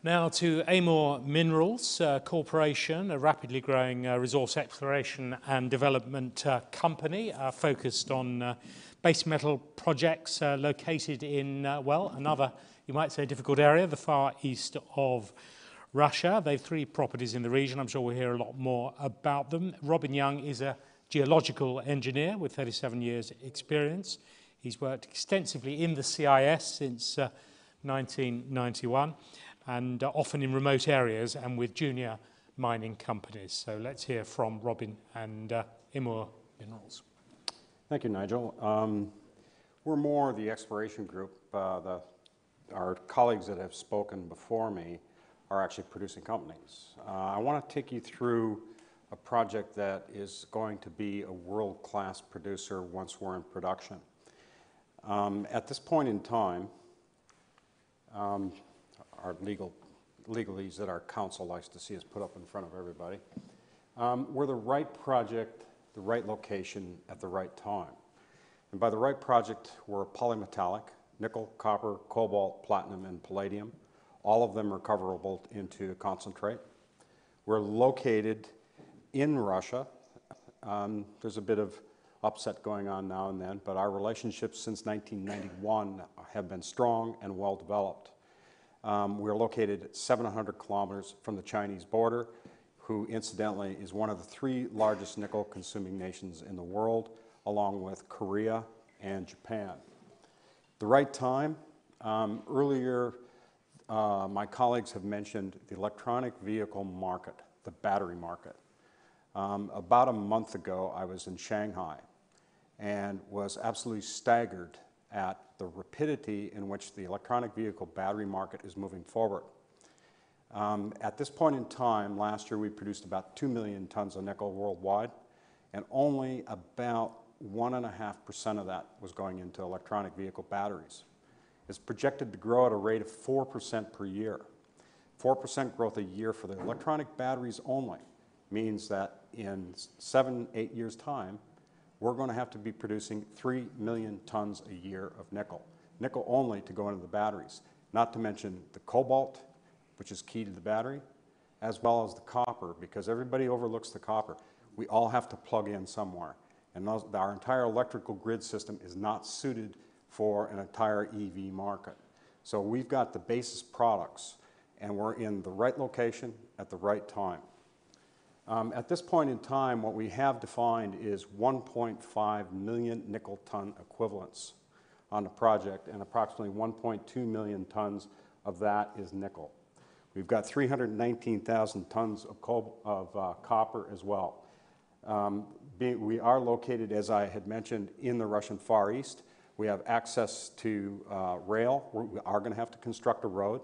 Now to Amur Minerals Corporation, a rapidly growing resource exploration and development company focused on base metal projects located in, well, another, you might say, difficult area, the far east of Russia. They have 3 properties in the region. I'm sure we'll hear a lot more about them. Robin Young is a geological engineer with 37 years experience. He's worked extensively in the CIS since 1991. And often in remote areas and with junior mining companies. So let's hear from Robin and Amur Minerals. Thank you, Nigel. We're more the exploration group. Our colleagues that have spoken before me are actually producing companies. I want to take you through a project that is going to be a world-class producer once we're in production. At this point in time, our legalese that our council likes to see us put up in front of everybody. We're the right project, the right location at the right time. And by the right project, we're polymetallic, nickel, copper, cobalt, platinum, and palladium. All of them recoverable into concentrate. We're located in Russia. There's a bit of upset going on now and then, but our relationships since 1991 have been strong and well developed. We're located at 700 kilometers from the Chinese border, who incidentally is one of the 3 largest nickel consuming nations in the world, along with Korea and Japan. The right time, earlier my colleagues have mentioned the electronic vehicle market, the battery market. About a month ago, I was in Shanghai and was absolutely staggered at the rapidity in which the electronic vehicle battery market is moving forward. At this point in time, last year we produced about 2 million tons of nickel worldwide, and only about 1.5% of that was going into electronic vehicle batteries. It's projected to grow at a rate of 4% per year. 4% growth a year for the electronic batteries only means that in 7-8 years' time, we're going to have to be producing 3 million tons a year of nickel. Nickel only to go into the batteries, not to mention the cobalt, which is key to the battery, as well as the copper, because everybody overlooks the copper. We all have to plug in somewhere. And our entire electrical grid system is not suited for an entire EV market. So we've got the basis products, and we're in the right location at the right time. At this point in time, what we have defined is 1.5 million nickel ton equivalents on the project, and approximately 1.2 million tons of that is nickel. We've got 319,000 tons of copper as well. We are located, as I had mentioned, in the Russian Far East. We have access to rail. We are going to have to construct a road.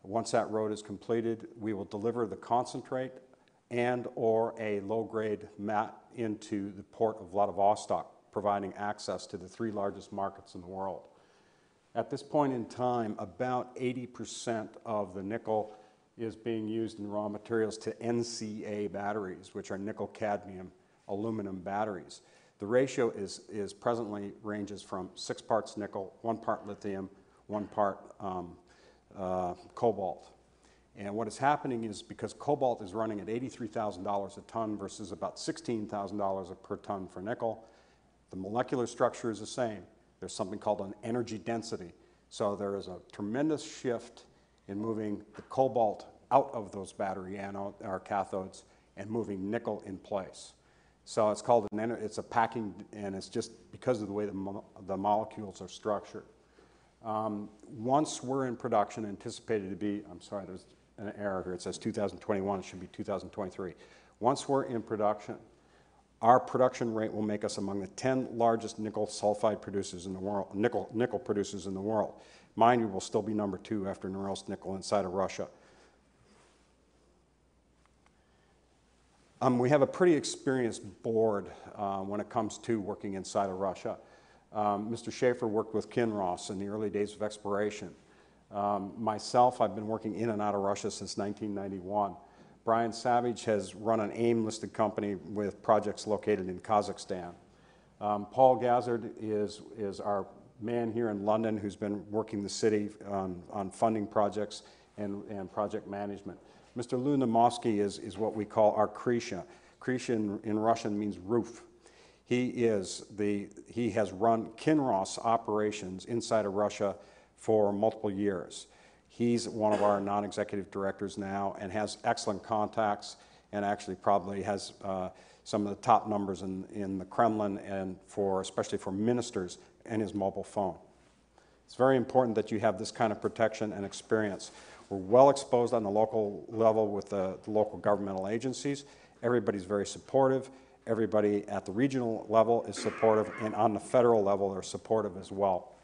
Once that road is completed, we will deliver the concentrate and or a low-grade mat into the port of Vladivostok, providing access to the 3 largest markets in the world. At this point in time, about 80% of the nickel is being used in raw materials to NCA batteries, which are nickel cadmium aluminum batteries. The ratio is presently ranges from 6 parts nickel, 1 part lithium, 1 part cobalt. And what is happening is because cobalt is running at $83,000 a ton versus about $16,000 per ton for nickel, the molecular structure is the same. There's something called an energy density. So there is a tremendous shift in moving the cobalt out of those battery anode or cathodes and moving nickel in place. So it's called it's a packing, and it's just because of the way the molecules are structured. Once we're in production, anticipated to be, I'm sorry, there's an error here. It says 2021, it should be 2023. Once we're in production, our production rate will make us among the 10 largest nickel sulfide producers in the world, nickel producers in the world. Mind you, we'll still be number 2 after Norilsk Nickel inside of Russia. We have a pretty experienced board when it comes to working inside of Russia. Mr. Schaefer worked with Kinross in the early days of exploration. Myself, I've been working in and out of Russia since 1991. Brian Savage has run an AIM-listed company with projects located in Kazakhstan. Paul Gazzard is our man here in London who's been working the city on funding projects and project management. Mr. Lunamovsky is what we call our Krisha. Krisha in Russian means roof. He has run Kinross operations inside of Russia for multiple years. He's one of our non-executive directors now and has excellent contacts and actually probably has some of the top numbers in the Kremlin and especially for ministers and his mobile phone. It's very important that you have this kind of protection and experience. We're well exposed on the local level with the local governmental agencies. Everybody's very supportive. Everybody at the regional level is supportive, and on the federal level they're supportive as well.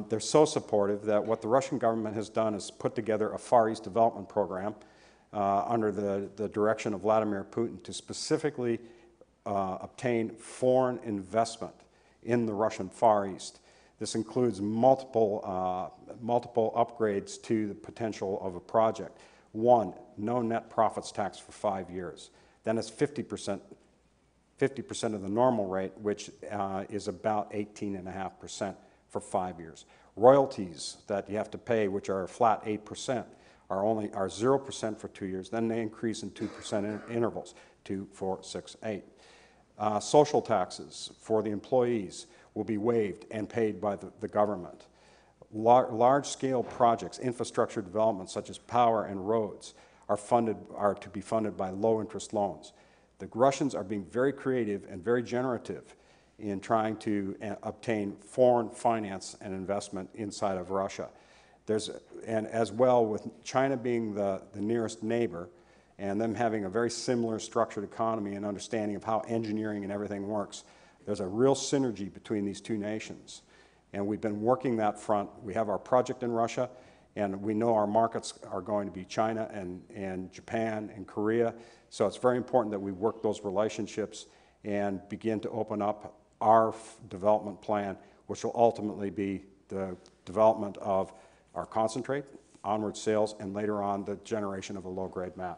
They're so supportive that what the Russian government has done is put together a Far East development program under the direction of Vladimir Putin to specifically obtain foreign investment in the Russian Far East. This includes multiple upgrades to the potential of a project. One, no net profits tax for 5 years. Then it's 50% of the normal rate, which is about 18.5% for 5 years. Royalties that you have to pay, which are a flat 8%, are 0% for 2 years. Then they increase in 2% intervals, 2, 4, 6, 8. Social taxes for the employees will be waived and paid by the government. Large-scale projects, infrastructure development such as power and roads, are to be funded by low-interest loans. The Russians are being very creative and very generative in trying to obtain foreign finance and investment inside of Russia. And as well, with China being the nearest neighbor and them having a very similar structured economy and understanding of how engineering and everything works, there's a real synergy between these two nations. And we've been working that front. We have our project in Russia, and we know our markets are going to be China and Japan and Korea. So it's very important that we work those relationships and begin to open up our development plan, which will ultimately be the development of our concentrate, onward sales, and later on the generation of a low-grade mat.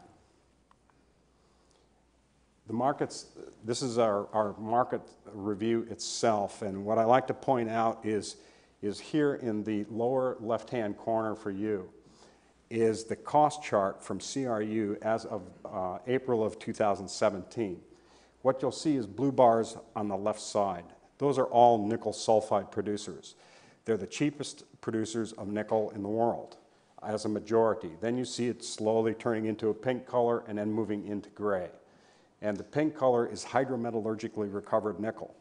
The markets, this is our market review itself, and what I like to point out is here in the lower left-hand corner for you is the cost chart from CRU as of April of 2017. What you'll see is blue bars on the left side. Those are all nickel sulfide producers. They're the cheapest producers of nickel in the world as a majority. Then you see it slowly turning into a pink color and then moving into gray. And the pink color is hydrometallurgically recovered nickel.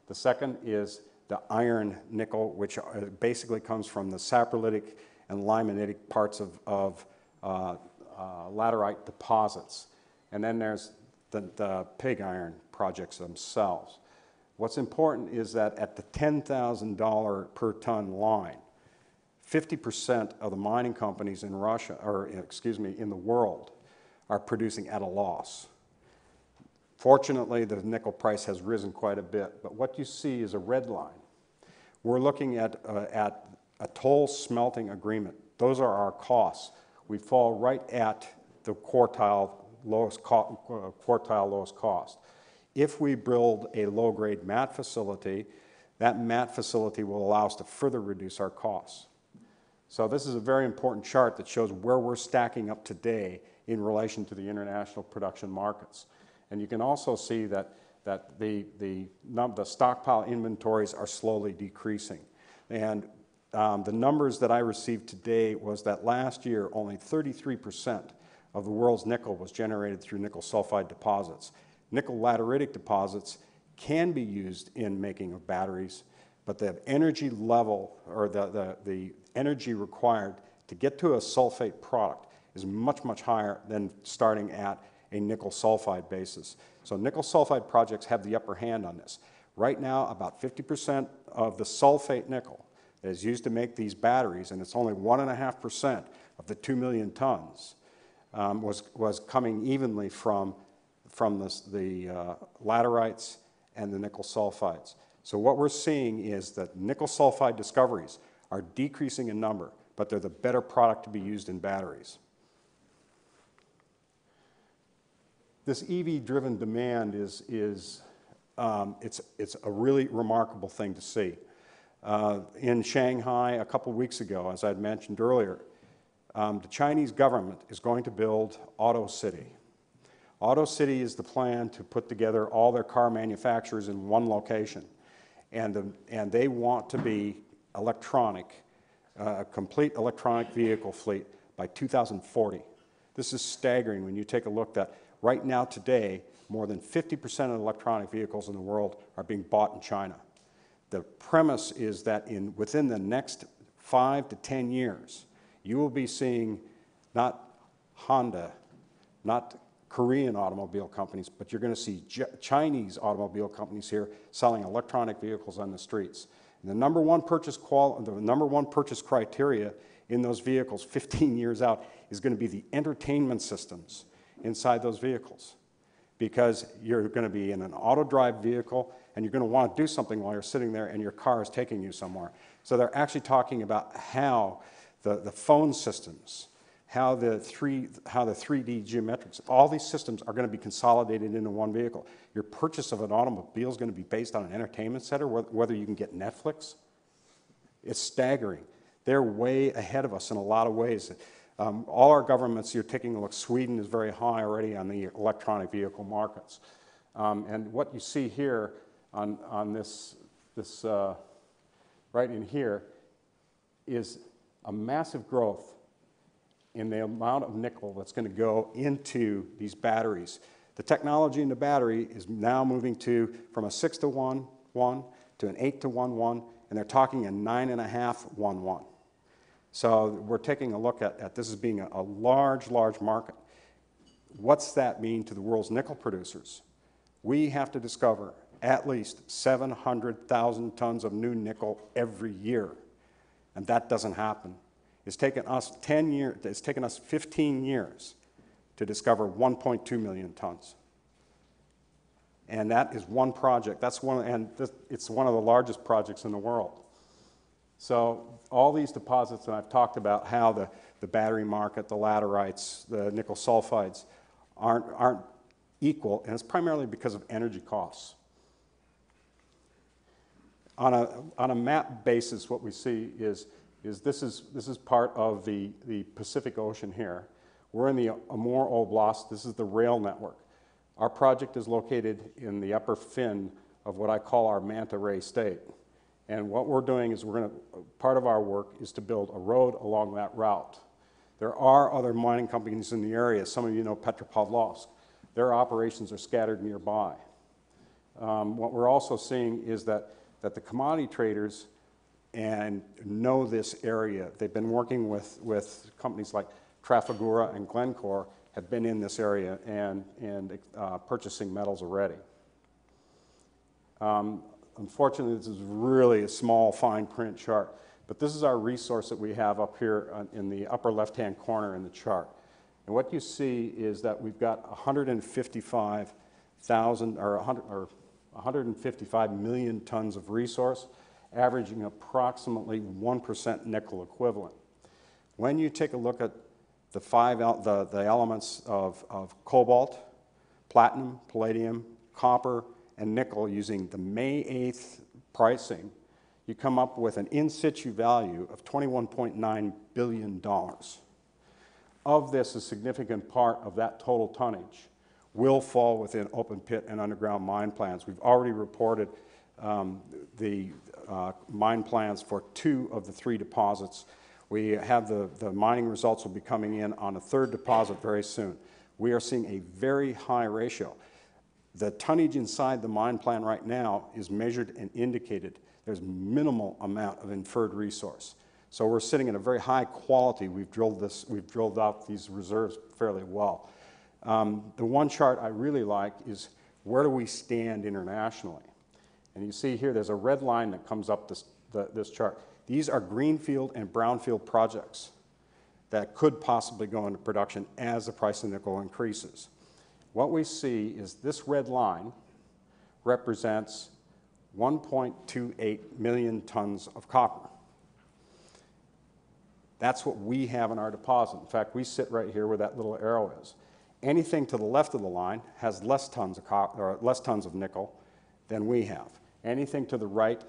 The second is the iron nickel, which basically comes from the saprolitic and limonitic parts of laterite deposits. And then there's the pig iron projects themselves. What's important is that at the $10,000 per ton line, 50% of the mining companies in Russia, or excuse me, in the world, are producing at a loss. Fortunately, the nickel price has risen quite a bit, but what you see is a red line. We're looking at a toll smelting agreement. Those are our costs. We fall right at the quartile lowest cost. If we build a low-grade mat facility, that mat facility will allow us to further reduce our costs. So this is a very important chart that shows where we're stacking up today in relation to the international production markets. And you can also see that the stockpile inventories are slowly decreasing. And the numbers that I received today was that last year only 33% of the world's nickel was generated through nickel sulfide deposits. Nickel lateritic deposits can be used in making of batteries, but the energy level or the energy required to get to a sulfate product is much, much higher than starting at a nickel sulfide basis. So nickel sulfide projects have the upper hand on this. Right now, about 50% of the sulfate nickel that is used to make these batteries, and it's only 1.5% of the 2 million tons, was coming evenly from the laterites and the nickel sulfides. So what we're seeing is that nickel sulfide discoveries are decreasing in number, but they're the better product to be used in batteries. This EV-driven demand it's a really remarkable thing to see. In Shanghai a couple weeks ago, as I'd mentioned earlier, The Chinese government is going to build Auto City. Auto City is the plan to put together all their car manufacturers in one location. And they want to be electronic, a complete electronic vehicle fleet by 2040. This is staggering when you take a look that right now today, more than 50% of electronic vehicles in the world are being bought in China. The premise is that within the next 5 to 10 years, you will be seeing not Honda, not Korean automobile companies, but you're going to see Chinese automobile companies here selling electronic vehicles on the streets. And the number one purchase criteria in those vehicles 15 years out is going to be the entertainment systems inside those vehicles. Because you're going to be in an auto-drive vehicle and you're going to want to do something while you're sitting there and your car is taking you somewhere. So they're actually talking about how the phone systems, how the 3D geometrics, all these systems are going to be consolidated into one vehicle. Your purchase of an automobile is going to be based on an entertainment center, whether you can get Netflix. It's staggering. They're way ahead of us in a lot of ways. All our governments, you're taking a look, Sweden is very high already on the electronic vehicle markets. And what you see here on this right in here is a massive growth in the amount of nickel that's going to go into these batteries. The technology in the battery is now moving from a 6-to-1 to an 8-to-1, and they're talking a 9.5-1. So we're taking a look at this as being a large, large market. What's that mean to the world's nickel producers? We have to discover at least 700,000 tons of new nickel every year, and that doesn't happen. It's taken us 10 years, it's taken us 15 years to discover 1.2 million tons. And that is one project. It's one of the largest projects in the world. So all these deposits, and I've talked about how the battery market, the laterites, the nickel sulfides aren't equal, and it's primarily because of energy costs. On a map basis, what we see is this is part of the Pacific Ocean here. We're in the Amur Oblast. This is the rail network. Our project is located in the upper fin of what I call our manta ray state. And what we're doing is part of our work is to build a road along that route. There are other mining companies in the area. Some of you know Petropavlovsk. Their operations are scattered nearby. What we're also seeing is that the commodity traders know this area. They've been working with companies like Trafigura and Glencore, have been in this area and purchasing metals already. Unfortunately, this is really a small, fine print chart, but this is our resource that we have up here in the upper left-hand corner in the chart. And what you see is that we've got 155 million tons of resource, averaging approximately 1% nickel equivalent. When you take a look at the elements of cobalt, platinum, palladium, copper, and nickel using the May 8th pricing, you come up with an in-situ value of $21.9 billion. Of this, a significant part of that total tonnage will fall within open pit and underground mine plans. We've already reported the mine plans for 2 of the 3 deposits. We have the mining results will be coming in on a 3rd deposit very soon. We are seeing a very high ratio. The tonnage inside the mine plan right now is measured and indicated. There's minimal amount of inferred resource. So we're sitting at a very high quality. We've drilled out these reserves fairly well. The one chart I really like is where do we stand internationally? And you see here there's a red line that comes up this chart. These are greenfield and brownfield projects that could possibly go into production as the price of nickel increases. What we see is this red line represents 1.28 million tons of copper. That's what we have in our deposit. In fact, we sit right here where that little arrow is. Anything to the left of the line has less tons of copper, or less tons of nickel than we have. Anything to the right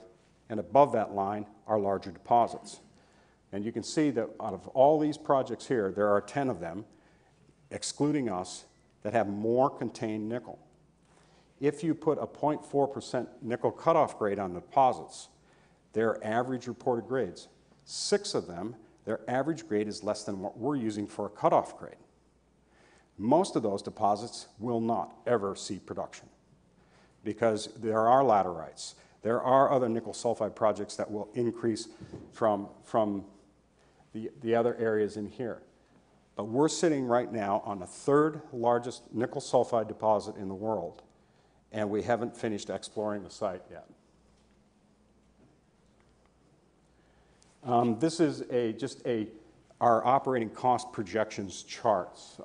and above that line are larger deposits. And you can see that out of all these projects here, there are 10 of them, excluding us, that have more contained nickel. If you put a 0.4% nickel cutoff grade on deposits, their average reported grades, 6 of them, their average grade is less than what we're using for a cutoff grade. Most of those deposits will not ever see production because there are laterites. There are other nickel sulfide projects that will increase from the other areas in here. But we're sitting right now on the 3rd largest nickel sulfide deposit in the world, and we haven't finished exploring the site yet. This is just our operating cost projections charts.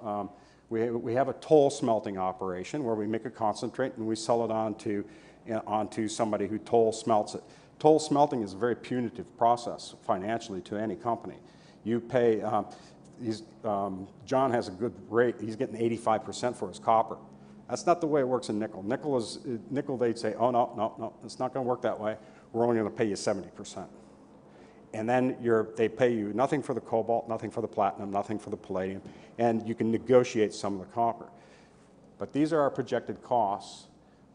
We have a toll smelting operation where we make a concentrate and we sell it onto somebody who toll smelts it. Toll smelting is a very punitive process financially to any company. You pay, John has a good rate, he's getting 85% for his copper. That's not the way it works in nickel. Nickel they'd say, oh no, it's not going to work that way. We're only going to pay you 70%. And then they pay you nothing for the cobalt, nothing for the platinum, nothing for the palladium, and you can negotiate some of the copper. But these are our projected costs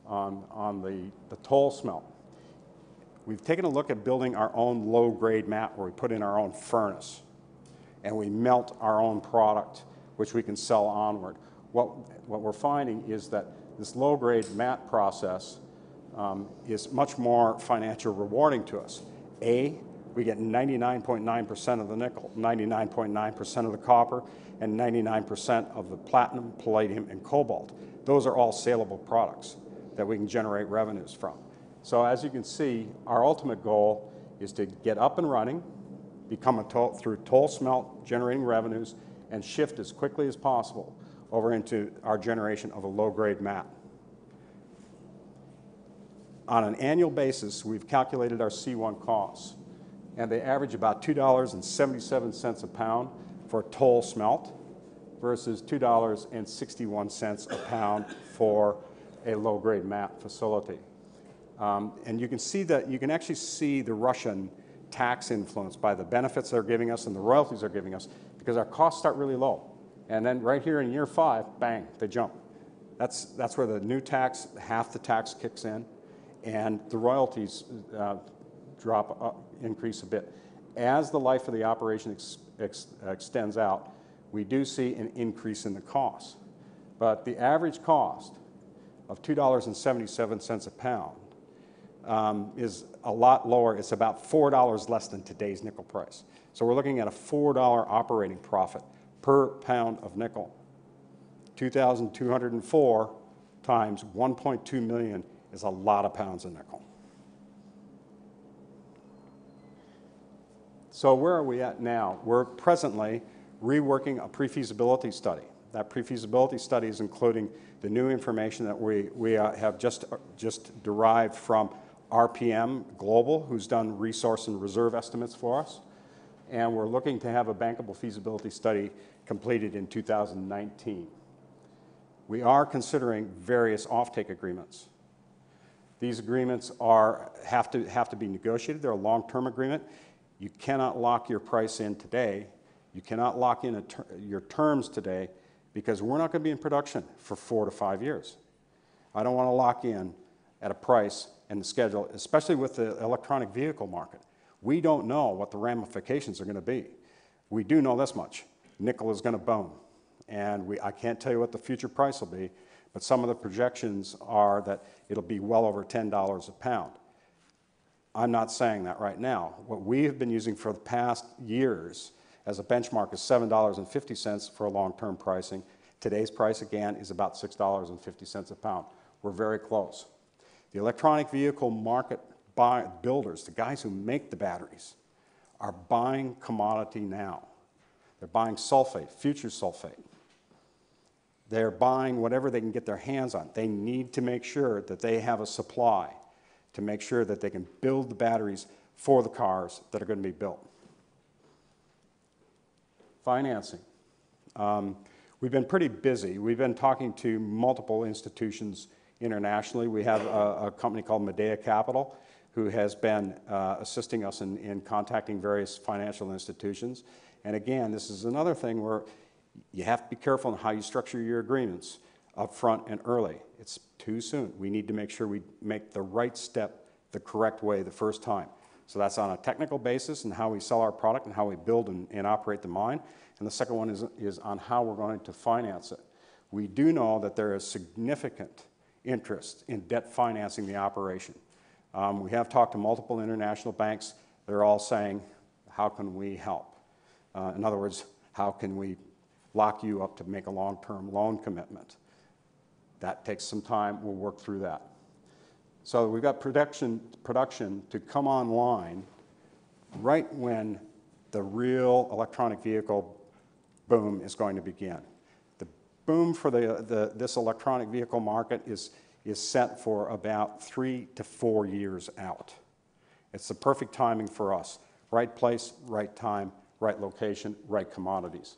on the toll smelt. We've taken a look at building our own low-grade mat where we put in our own furnace, and we melt our own product, which we can sell onward. What we're finding is that this low-grade mat process is much more financially rewarding to us. We get 99.9% of the nickel, 99.9% of the copper, and 99% of the platinum, palladium, and cobalt. Those are all saleable products that we can generate revenues from. So as you can see, our ultimate goal is to get up and running, become through toll smelt, generating revenues, and shift as quickly as possible over into our generation of a low-grade mat. On an annual basis, we've calculated our C1 costs, and they average about $2.77 a pound for toll smelt versus $2.61 a pound for a low-grade mat facility. And you can see that, you can actually see the Russian tax influence by the benefits they're giving us and the royalties they're giving us, because our costs start really low. And then right here in year 5, bang, they jump. That's where the new tax, half the tax kicks in, and the royalties increase a bit. As the life of the operation extends out, we do see an increase in the cost. But the average cost of $2.77 a pound is a lot lower. It's about $4 less than today's nickel price. So we're looking at a $4 operating profit per pound of nickel. 2,204 times 1.2 million is a lot of pounds of nickel. So where are we at now? We're presently reworking a pre-feasibility study. That pre-feasibility study is including the new information that we have just derived from RPM Global, who's done resource and reserve estimates for us. And we're looking to have a bankable feasibility study completed in 2019. We are considering various offtake agreements. These agreements have to be negotiated. They're a long-term agreement. You cannot lock your price in today. You cannot lock in your terms today because we're not going to be in production for 4 to 5 years. I don't want to lock in at a price and the schedule, especially with the electronic vehicle market. We don't know what the ramifications are going to be. We do know this much. Nickel is going to boom. And I can't tell you what the future price will be, but some of the projections are that it'll be well over $10 a pound. I'm not saying that right now. What we have been using for the past years as a benchmark is $7.50 for long-term pricing. Today's price, again, is about $6.50 a pound. We're very close. The electronic vehicle market builders, the guys who make the batteries, are buying commodity now. They're buying sulfate, future sulfate. They're buying whatever they can get their hands on. They need to make sure that they have a supply to make sure that they can build the batteries for the cars that are going to be built. Financing. We've been pretty busy. We've been talking to multiple institutions internationally. We have a company called Medea Capital. who has been assisting us in contacting various financial institutions. And again, this is another thing where you have to be careful in how you structure your agreements up front and early. It's too soon. We need to make sure we make the right step the correct way the first time. So that's on a technical basis and how we sell our product and how we build and operate the mine. And the second one is on how we're going to finance it. We do know that there is significant interest in debt financing the operation. We have talked to multiple international banks. They're all saying, how can we help? In other words, how can we lock you up to make a long-term loan commitment? That takes some time. We'll work through that. So we've got production to come online right when the real electronic vehicle boom is going to begin. The boom for this electronic vehicle market is set for about 3 to 4 years out. It's the perfect timing for us. Right place, right time, right location, right commodities.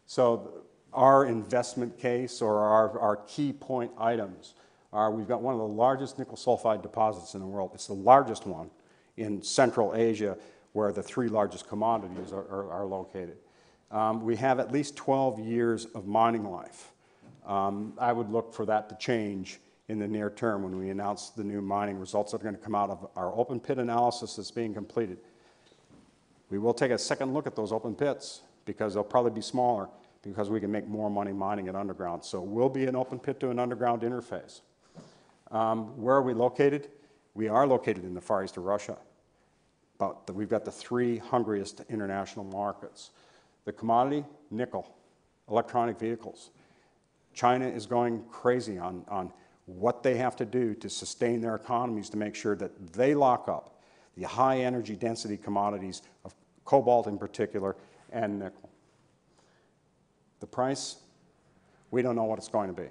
So our investment case or our key point items are we've got one of the largest nickel sulfide deposits in the world. It's the largest one in Central Asia where the 3 largest commodities are located. We have at least 12 years of mining life. I would look for that to change in the near term when we announce the new mining results that are going to come out of our open pit analysis that's being completed. We will take a second look at those open pits because they'll probably be smaller because we can make more money mining it underground. So it will be an open pit to an underground interface. Where are we located? We are located in the Far East of Russia. But we've got the 3 hungriest international markets. The commodity, nickel, electronic vehicles. China is going crazy on what they have to do to sustain their economies to make sure that they lock up the high energy density commodities of cobalt in particular and nickel. The price, we don't know what it's going to be.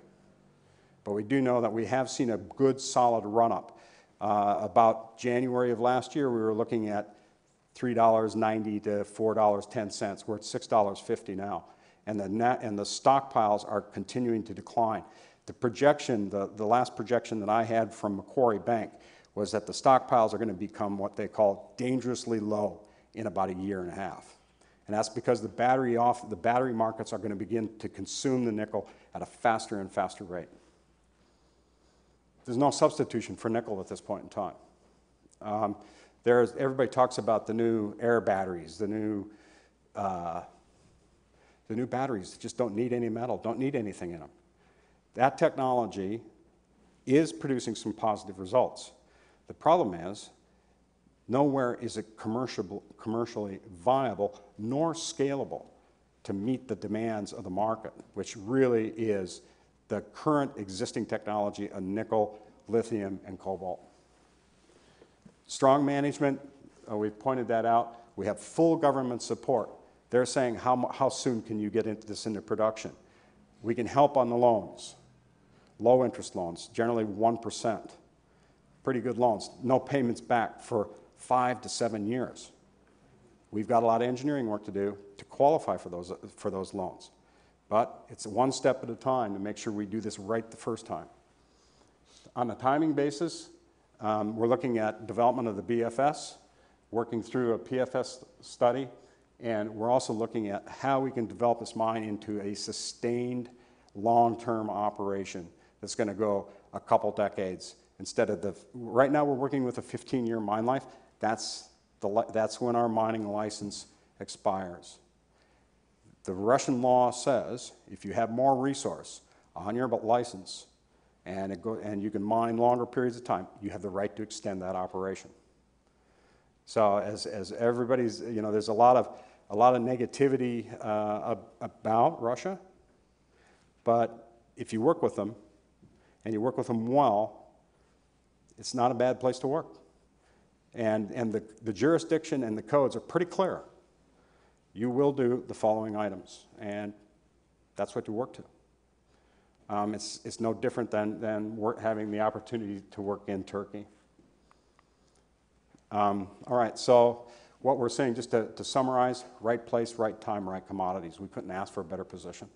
But we do know that we have seen a good solid run-up. About January of last year, we were looking at $3.90 to $4.10. We're at $6.50 now. And the stockpiles are continuing to decline. The projection, the last projection that I had from Macquarie Bank was that the stockpiles are going to become what they call dangerously low in about a year and a half. And that's because the battery markets are going to begin to consume the nickel at a faster and faster rate. There's no substitution for nickel at this point in time. Everybody talks about the new air batteries, the new batteries that just don't need any metal, don't need anything in them. That technology is producing some positive results. The problem is, nowhere is it commercially viable nor scalable to meet the demands of the market, which really is the current existing technology of nickel, lithium, and cobalt. Strong management, we've pointed that out. We have full government support. They're saying, how soon can you get into production? We can help on the loans, low interest loans, generally 1%. Pretty good loans, no payments back for 5 to 7 years. We've got a lot of engineering work to do to qualify for those loans. But it's one step at a time to make sure we do this right the first time. On a timing basis, we're looking at development of the BFS, working through a PFS study, and we're also looking at how we can develop this mine into a sustained long-term operation that's going to go a couple decades instead of right now we're working with a 15-year mine life. That's when our mining license expires. The Russian law says if you have more resource on your license and you can mine longer periods of time, you have the right to extend that operation. So as everybody's, there's a lot of negativity about Russia, but if you work with them and you work with them well, it's not a bad place to work. And the jurisdiction and the codes are pretty clear. You will do the following items, and that's what you work to. It's no different than having the opportunity to work in Turkey. All right, so what we're saying, just to summarize, right place, right time, right commodities. We couldn't ask for a better position.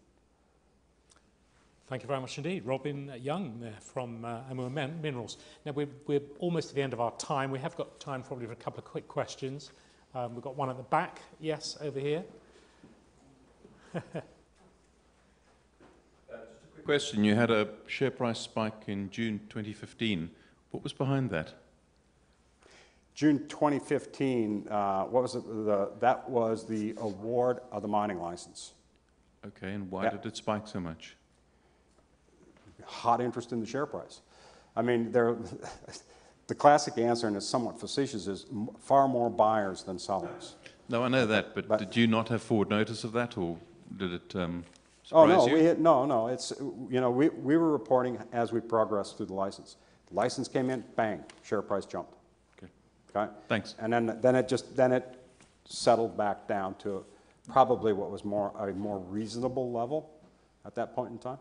Thank you very much indeed. Robin Young there from Amur Minerals. Now, we're almost at the end of our time. We have got time probably for a couple of quick questions. We've got one at the back. Yes, over here. Just a quick question. You had a share price spike in June 2015. What was behind that? June 2015, what was it? That was the award of the mining license. Okay, and why did it spike so much? Hot interest in the share price. I mean, the classic answer, and it's somewhat facetious, is far more buyers than sellers. No, I know that, but did you not have forward notice of that, or did it surprise you? No. It's, you know, we were reporting as we progressed through the license. The license came in, bang, share price jumped. Okay. Thanks. And then it settled back down to probably what was a more reasonable level at that point in time.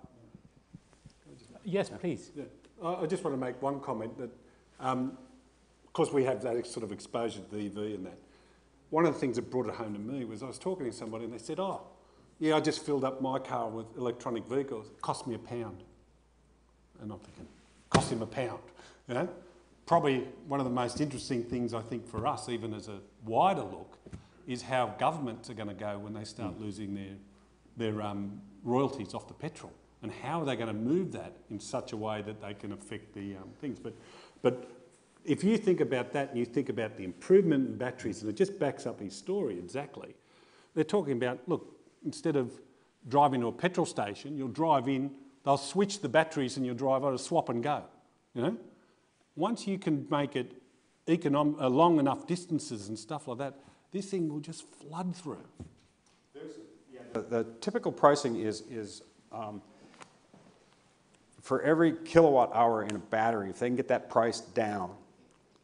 Yes, please. Yeah. I just want to make one comment that, of course, we have that sort of exposure to the EV and that. One of the things that brought it home to me was I was talking to somebody and they said, oh, yeah, I just filled up my car with electronic vehicles. It cost me £1. And I'm thinking, cost him £1, you know? Probably one of the most interesting things I think for us, even as a wider look, is how governments are going to go when they start losing their royalties off the petrol. And how are they going to move that in such a way that they can affect the things? But if you think about that and you think about the improvement in batteries, and it just backs up his story exactly, they're talking about, look, instead of driving to a petrol station, you'll drive in, they'll switch the batteries and you'll drive out a swap and go, you know? Once you can make it long enough distances and stuff like that, this thing will just flood through. The typical pricing is for every kilowatt hour in a battery, if they can get that price down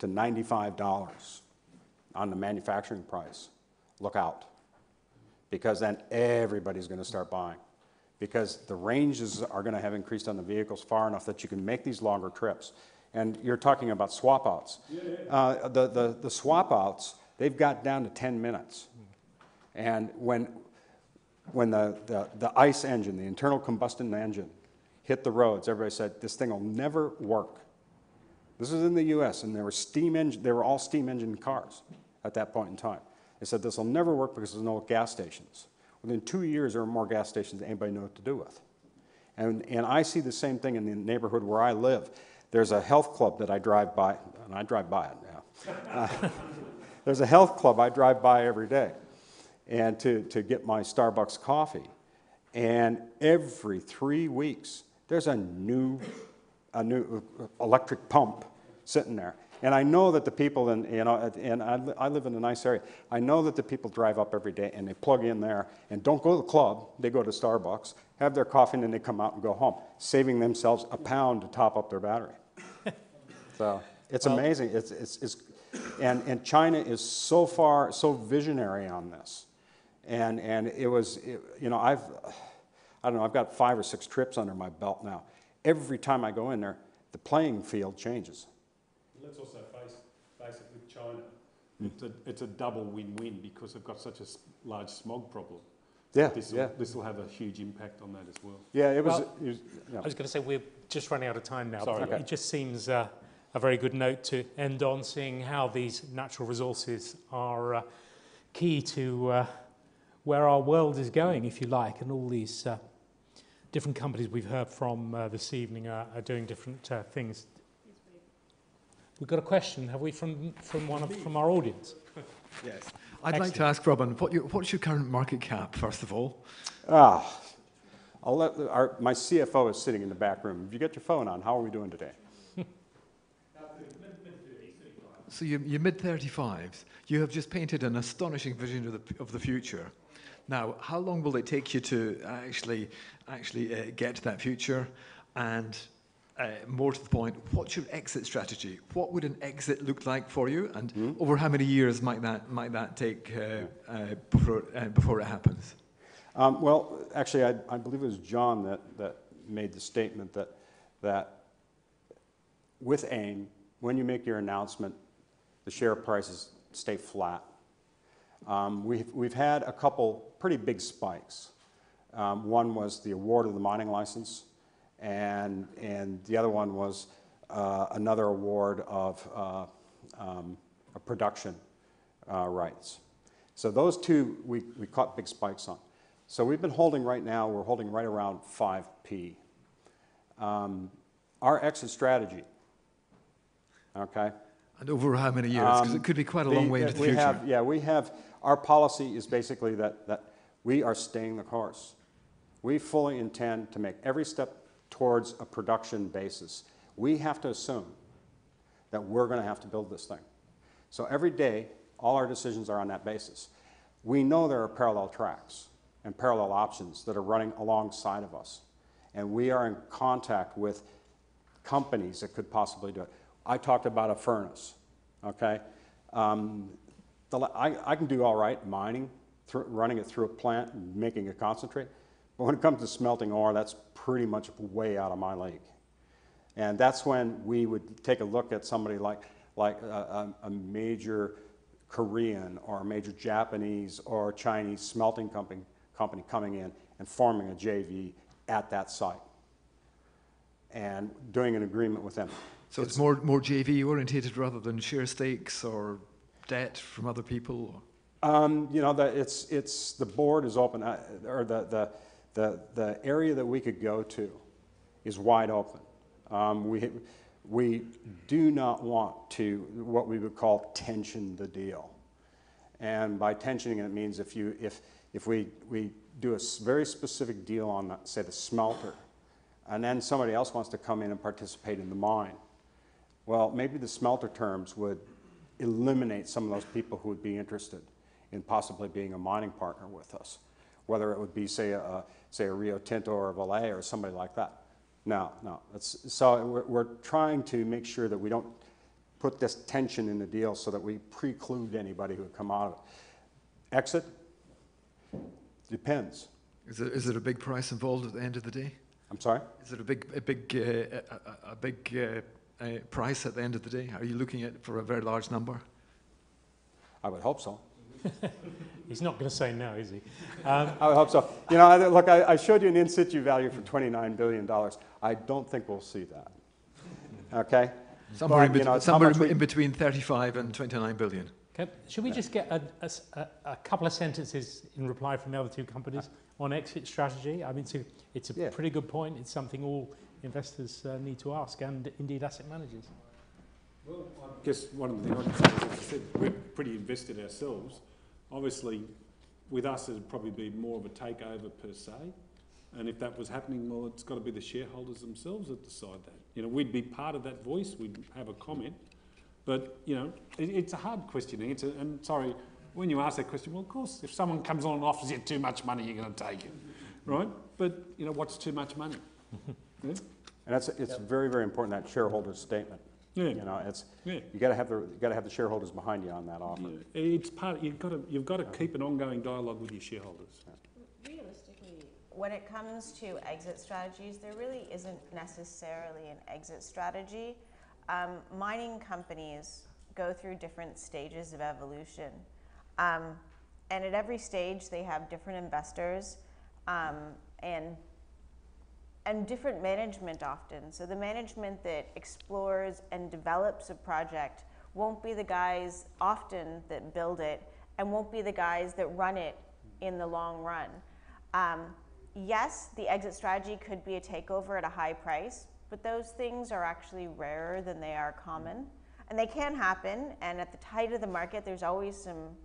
to $95 on the manufacturing price, look out. Because then everybody's going to start buying. Because the ranges are going to have increased on the vehicles far enough that you can make these longer trips. And you're talking about swap outs. The swap outs, they've got down to 10 minutes. And when the ICE engine, the internal combustion engine, hit the roads, everybody said, this thing will never work. This is in the US, and they were all steam engine cars at that point in time. They said, this will never work because there's no gas stations. Within 2 years, there were more gas stations than anybody knew what to do with. And I see the same thing in the neighborhood where I live. There's a health club that I drive by, and I drive by it now. There's a health club I drive by every day and to get my Starbucks coffee. And every 3 weeks, there's a new electric pump sitting there. And I know that the people, and I live in a nice area, I know that the people drive up every day and they plug in there and don't go to the club, they go to Starbucks, have their coffee, and then they come out and go home, saving themselves £1 to top up their battery. So it's amazing. And China is so visionary on this. And it was, I've got 5 or 6 trips under my belt now. Every time I go in there, the playing field changes. Let's also face it with China. It's a double win-win because they've got such a large smog problem. Yeah, This will have a huge impact on that as well. Yeah, it was. I was going to say we're just running out of time now. Sorry. It just seems a very good note to end on, seeing how these natural resources are key to where our world is going, if you like, and all these different companies we've heard from this evening are doing different things. We've got a question, have we, from our audience? Yes. I'd like to ask Robin, what's your current market cap, first of all? I'll let my CFO is sitting in the back room. If you get your phone on, how are we doing today? So you're mid-35s. You have just painted an astonishing vision of the future. Now, how long will it take you to actually get to that future? And more to the point, what's your exit strategy? What would an exit look like for you? And over how many years might that take before it happens? Well, actually, I believe it was John that made the statement that with AIM, when you make your announcement, the share prices stay flat. We've had a couple pretty big spikes. One was the award of the mining license, and the other one was another award of production rights. So those two we caught big spikes on. So we've been holding right now, we're holding right around 5p. Our exit strategy, okay? And over how many years? Because it could be quite a long way into the future. We have, our policy is basically that we are staying the course. We fully intend to make every step towards a production basis. We have to assume that we're going to have to build this thing. So every day, all our decisions are on that basis. We know there are parallel tracks and parallel options that are running alongside of us. And we are in contact with companies that could possibly do it. I talked about a furnace, okay? I can do all right mining, running it through a plant and making a concentrate, but when it comes to smelting ore, that's pretty much way out of my league. And that's when we would take a look at somebody like a major Korean or a major Japanese or Chinese smelting company coming in and forming a JV at that site and doing an agreement with them. So it's more JV orientated rather than share stakes or debt from other people? You know, it's the board is open, or the area that we could go to is wide open. We do not want to, what we would call, tension the deal. And by tensioning it means if we do a very specific deal on, say, the smelter, and then somebody else wants to come in and participate in the mine, well, maybe the smelter terms would eliminate some of those people who would be interested in possibly being a mining partner with us, whether it would be, say a Rio Tinto or a Vale or somebody like that. No. So we're trying to make sure that we don't put this tension in the deal so that we preclude anybody who would come out of it. Exit? Depends. Is it a big price involved at the end of the day? I'm sorry? Is it a big price at the end of the day? Are you looking at for a very large number? I would hope so. He's not going to say no, is he? I would hope so. You know, look, I showed you an in-situ value for $29 billion. I don't think we'll see that. Okay? Somewhere in between 35 and 29 billion. Okay. Should we just get a couple of sentences in reply from the other two companies on exit strategy? I mean, it's a pretty good point. It's something all investors need to ask, and indeed asset managers. Well, I guess one of the things I can say is, as I said, we're pretty invested ourselves. Obviously, with us, it'd probably be more of a takeover per se. And if that was happening, well, it's got to be the shareholders themselves that decide that. You know, we'd be part of that voice. We'd have a comment. But, you know, it's a hard question to answer. And sorry, when you ask that question, well, of course, if someone comes on and offers you too much money, you're going to take it, right? But, you know, what's too much money? Yeah? And it's very, very important, that shareholder statement. Yeah. You know, you got to have the shareholders behind you on that offer. Yeah. It's part. You've got to keep an ongoing dialogue with your shareholders. Realistically, when it comes to exit strategies, there really isn't necessarily an exit strategy. Mining companies go through different stages of evolution, and at every stage they have different investors and different management often. So the management that explores and develops a project won't be the guys often that build it and won't be the guys that run it in the long run. Yes, the exit strategy could be a takeover at a high price, but those things are actually rarer than they are common. And they can happen, and at the height of the market, there's always some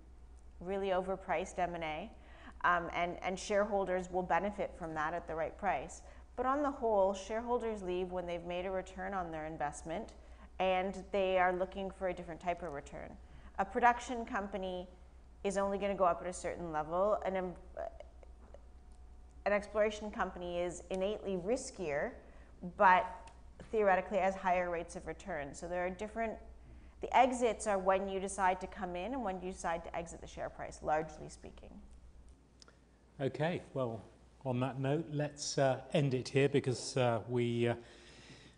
really overpriced M&A, and shareholders will benefit from that at the right price. But on the whole, shareholders leave when they've made a return on their investment and they are looking for a different type of return. A production company is only going to go up at a certain level. An exploration company is innately riskier, but theoretically has higher rates of return. So there are different, the exits are when you decide to come in and when you decide to exit the share price, largely speaking. Okay, well, on that note, let's end it here because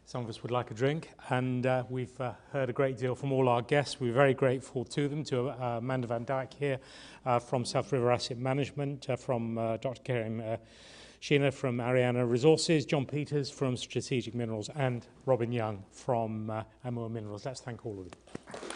some of us would like a drink, and we've heard a great deal from all our guests. We're very grateful to them, to Amanda van Dijk here from South River Asset Management, from Dr. Karim Sheena from Ariana Resources, John Peters from Strategic Minerals, and Robin Young from Amur Minerals. Let's thank all of them.